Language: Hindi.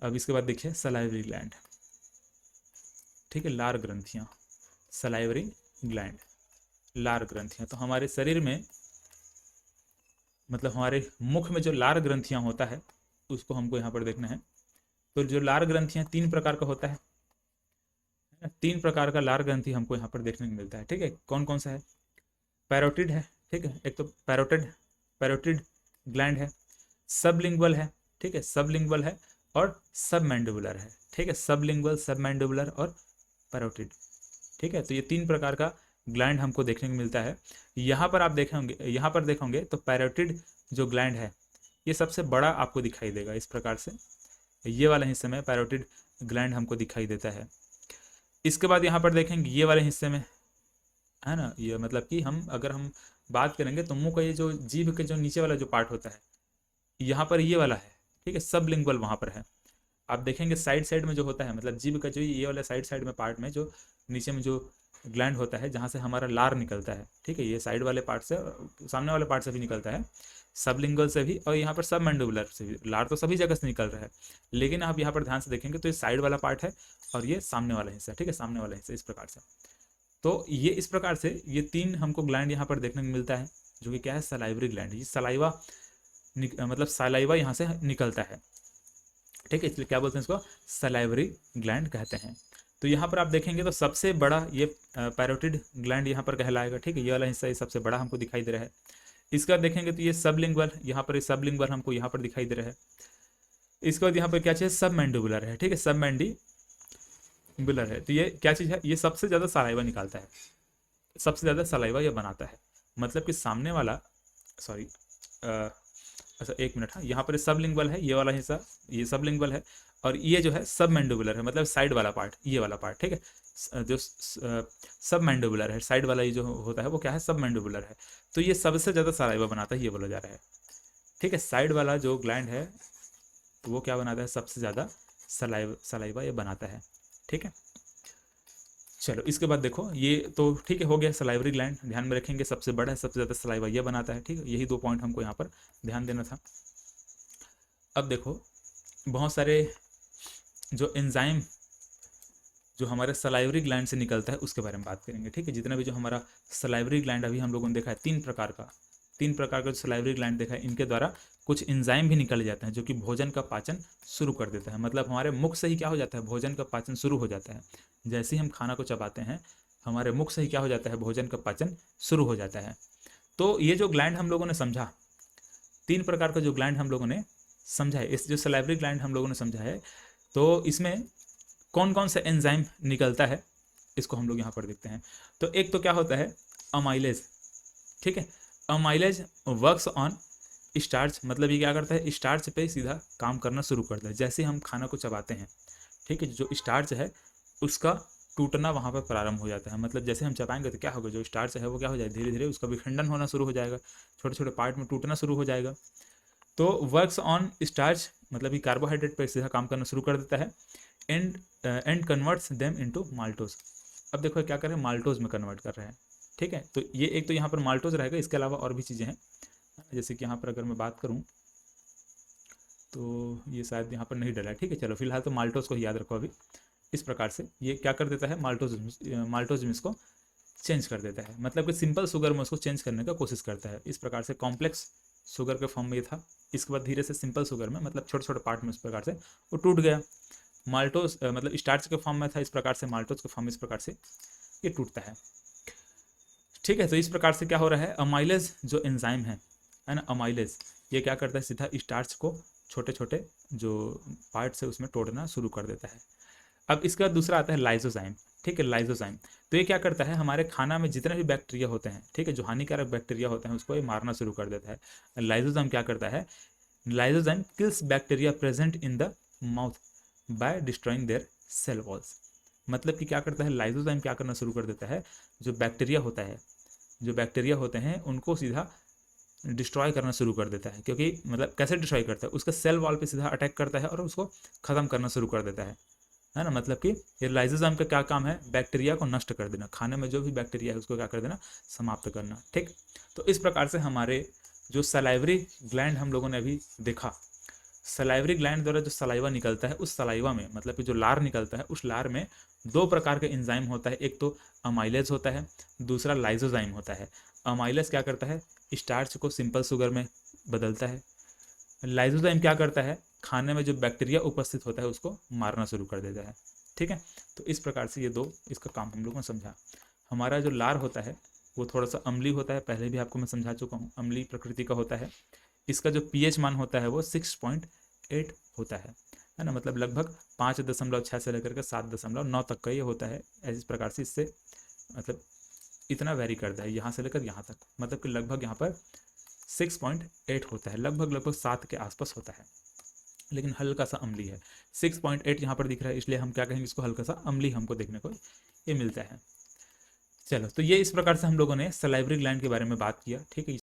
अब इसके बाद देखिए सलाइवरी ग्लैंड, ठीक है, लार ग्रंथियाँ, सलाइवरी ग्लैंड, लार ग्रंथियाँ। तो हमारे शरीर में मतलब हमारे मुख में जो लार ग्रंथियाँ होता है उसको हमको यहाँ पर देखना है। तो जो लार ग्रंथियाँ तीन प्रकार का होता है, तीन प्रकार का लार ग्रंथि हमको यहाँ पर देखने को मिलता है, ठीक है। कौन कौन सा है? पैरोटिड है, ठीक है, एक तो पैरोटिड, पैरोटिड ग्लैंड है, सबलिंगुअल है, ठीक है, सबलिंगुअल है, और सबमैंडिबुलर है, ठीक है, सबलिंगुअल, सबमैंडिबुलर और पैरोटिड, ठीक है। तो ये तीन प्रकार का ग्लैंड हमको देखने को मिलता है। यहाँ पर आप देखेंगे, यहाँ पर देखोगे तो पैरोटिड जो ग्लैंड है ये सबसे बड़ा आपको दिखाई देगा इस प्रकार से, ये वाले हिस्से में पैरोटिड ग्लैंड हमको दिखाई देता है। इसके बाद यहाँ पर देखेंगे ये वाले हिस्से में, है ना, ये मतलब कि हम अगर हम बात करेंगे तो मुंह का ये जो जीभ के जो नीचे वाला जो पार्ट होता है यहाँ पर ये वाला है, ठीक है, सबलिंगुअल वहाँ पर है। आप देखेंगे साइड साइड में जो होता है, मतलब जीभ का जो ये वाला साइड साइड में पार्ट में जो नीचे में जो ग्लैंड होता है जहाँ से हमारा लार निकलता है, ठीक है, ये साइड वाले पार्ट से, सामने वाले पार्ट से भी निकलता है, सबलिंगुअल से भी, और यहाँ पर सब मैंडिबुलर से भी। लार तो सभी जगह से निकल रहा है, लेकिन आप यहाँ पर ध्यान से देखेंगे तो ये साइड वाला पार्ट है और ये सामने वाला हिस्सा, ठीक है, सामने वाला हिस्सा, इस प्रकार से। तो ये इस प्रकार से ये तीन हमको ग्लैंड यहाँ पर देखने को मिलता है, जो कि क्या है, सलाइवरी ग्लैंड। ये सलाइवा मतलब सलाइवा यहाँ से निकलता है, ठीक है, इसलिए क्या बोलते हैं इसको, सलाइवरी ग्लैंड कहते हैं। तो यहाँ पर आप देखेंगे तो सबसे बड़ा ये पैरोटिड ग्लैंड यहाँ पर कहलाएगा, ठीक है, ये वाला हिस्सा ये सबसे बड़ा हमको दिखाई दे रहा है। इसके बाद देखेंगे तो ये सबलिंगुअल, यहाँ पर सबलिंगुअल हमको यहाँ पर दिखाई दे रहा है। इसके बाद यहाँ पर क्या चीज़, सब मैंडिबुलर है, ठीक है, सब मैंडिबुलर है। तो ये क्या चीज़ है, ये सबसे ज़्यादा सलाइवा निकालता है, सबसे ज़्यादा सलाइवा ये बनाता है। मतलब कि सामने वाला, सॉरी, अच्छा एक मिनट, हाँ, यहाँ पर सबलिंगुअल है ये वाला हिस्सा, ये सबलिंगुअल है, और ये जो है सब मैंडिबुलर है, मतलब साइड वाला पार्ट, ये वाला पार्ट, ठीक है, जो सब मैंडिबुलर है, साइड वाला ये जो होता है वो क्या है, सब मैंडिबुलर है। तो ये सबसे ज़्यादा सलाइवा बनाता है, ये बोला जा रहा है, ठीक है, साइड वाला जो ग्लैंड है वो क्या बनाता है, सबसे ज़्यादा सलाइवा ये बनाता है, ठीक है। चलो इसके बाद देखो, ये तो ठीक है, हो गया सलाइवरी ग्लैंड, ध्यान में रखेंगे सबसे बड़ा है, सबसे ज़्यादा सलाइवा ये बनाता है, ठीक है, यही दो पॉइंट हमको यहाँ पर ध्यान देना था। अब देखो बहुत सारे जो एंजाइम जो हमारे सलाइवरी ग्लैंड से निकलता है उसके बारे में बात करेंगे, ठीक है। जितना भी जो हमारा सलाइवरी ग्लैंड अभी हम लोगों ने देखा है, तीन प्रकार का जो सलाइवरी ग्लैंड देखा है, इनके द्वारा कुछ एंजाइम भी निकल जाते हैं जो कि भोजन का पाचन शुरू कर देता है। मतलब हमारे मुख से ही क्या हो जाता है, भोजन का पाचन शुरू हो जाता है। जैसे ही हम खाना को चबाते हैं हमारे मुख से ही क्या हो जाता है, भोजन का पाचन शुरू हो जाता है। तो ये जो ग्लैंड हम लोगों ने समझा, तीन प्रकार का जो ग्लैंड हम लोगों ने समझा है, इस जो सलाइवरी ग्लैंड हम लोगों ने समझा है, तो इसमें कौन कौन सा एंजाइम निकलता है इसको हम लोग यहाँ पर देखते हैं। तो एक तो क्या होता है, अमाइलेज, ठीक है, अमाइलेज वर्क्स ऑन स्टार्च, मतलब ये क्या करता है, स्टार्च पे सीधा काम करना शुरू करता है। जैसे हम खाना को चबाते हैं, ठीक है, जो स्टार्च है उसका टूटना वहाँ पर प्रारंभ हो जाता है। मतलब जैसे हम चबाएंगे तो क्या होगा, जो स्टार्च है वो क्या हो जाएगा, धीरे धीरे उसका विखंडन होना शुरू हो जाएगा, छोटे छोटे पार्ट में टूटना शुरू हो जाएगा। तो वर्क्स ऑन स्टार्च मतलब कि कार्बोहाइड्रेट पर सीधा काम करना शुरू कर देता है, and converts them into maltose. अब देखो क्या कर रहे हैं, माल्टोज में कन्वर्ट कर रहे हैं, ठीक है। तो ये एक तो यहाँ पर माल्टोज रहेगा, इसके अलावा और भी चीज़ें हैं, जैसे कि यहाँ पर अगर मैं बात करूँ तो ये शायद यहाँ पर नहीं डला है, ठीक है। चलो फिलहाल तो माल्टोज को ही याद रखो अभी। इस प्रकार से ये क्या कर देता है, माल्टोज में इसको चेंज कर देता है, मतलब कि सिंपल शुगर में उसको चेंज करने का कोशिश करता है। इस प्रकार से कॉम्प्लेक्स शुगर के फॉर्म में ये था, इसके बाद धीरे से सिंपल शुगर में, मतलब छोटे छोटे पार्ट में इस प्रकार से वो टूट गया। माल्टोज मतलब स्टार्च के फॉर्म में था, इस प्रकार से माल्टोज के फॉर्म में इस प्रकार से ये टूटता है, ठीक है। तो इस प्रकार से क्या हो रहा है, अमाइलेज जो एंजाइम है ना, अमाइलेज ये क्या करता है, सीधा स्टार्च को छोटे छोटे जो पार्ट्स है उसमें तोड़ना शुरू कर देता है। अब इसके बाद दूसरा आता है लाइसोजाइम, ठीक है, लाइसोजाइम। तो ये क्या करता है, हमारे खाना में जितने भी बैक्टीरिया होते हैं, ठीक है, जो हानिकारक बैक्टीरिया होते हैं उसको ये मारना शुरू कर देता है। लाइसोजाइम क्या करता है, lysozyme kills bacteria present in the mouth by destroying their cell walls. मतलब कि क्या करता है, लाइसोजाइम क्या करना शुरू कर देता है, जो बैक्टीरिया होता है, जो बैक्टीरिया होते हैं उनको सीधा डिस्ट्रॉय करना शुरू कर देता है। क्योंकि मतलब कैसे डिस्ट्रॉय करता है, उसका सेल वॉल पे सीधा अटैक करता है और उसको ख़त्म करना शुरू कर देता है ना। मतलब कि ये लाइसोजाइम का क्या काम है, बैक्टीरिया को नष्ट कर देना, खाने में जो भी बैक्टीरिया है उसको क्या कर देना, समाप्त करना, ठीक। तो इस प्रकार से हमारे जो सलाइवरी ग्लैंड हम लोगों ने अभी देखा, सलाइवरी ग्लैंड द्वारा जो सलाइवा निकलता है, उस सलाइवा में मतलब कि जो लार निकलता है, उस लार में दो प्रकार के एंजाइम होता है। एक तो अमाइलेज होता है, दूसरा लाइजोजाइम होता है। अमाइलेज क्या करता है, स्टार्च को सिंपल शुगर में बदलता है। लाइजोजाइम क्या करता है, खाने में जो बैक्टीरिया उपस्थित होता है उसको मारना शुरू कर देता है। ठीक है, तो इस प्रकार से ये दो इसका काम हम लोगों ने समझा। हमारा जो लार होता है वो थोड़ा सा अम्लीय होता है, पहले भी आपको मैं समझा चुका हूँ, अम्लीय प्रकृति का होता है। इसका जो पीएच मान होता है वो 6.8 होता है ना, मतलब लगभग 5.6 से लेकर के 7.9 तक का ये होता है। इस प्रकार से इससे मतलब इतना वेरी करता है, यहाँ से लेकर यहाँ तक, मतलब कि लगभग यहाँ पर 6.8 होता है, लगभग 7 के आसपास होता है, लेकिन हल्का सा अम्लीय है। 6.8 यहाँ पर दिख रहा है, इसलिए हम क्या कहेंगे, इसको हल्का सा अम्लीय हमको देखने को ये मिलता है। चलो, तो ये इस प्रकार से हम लोगों ने सलाइवरी ग्लैंड के बारे में बात किया। ठीक है।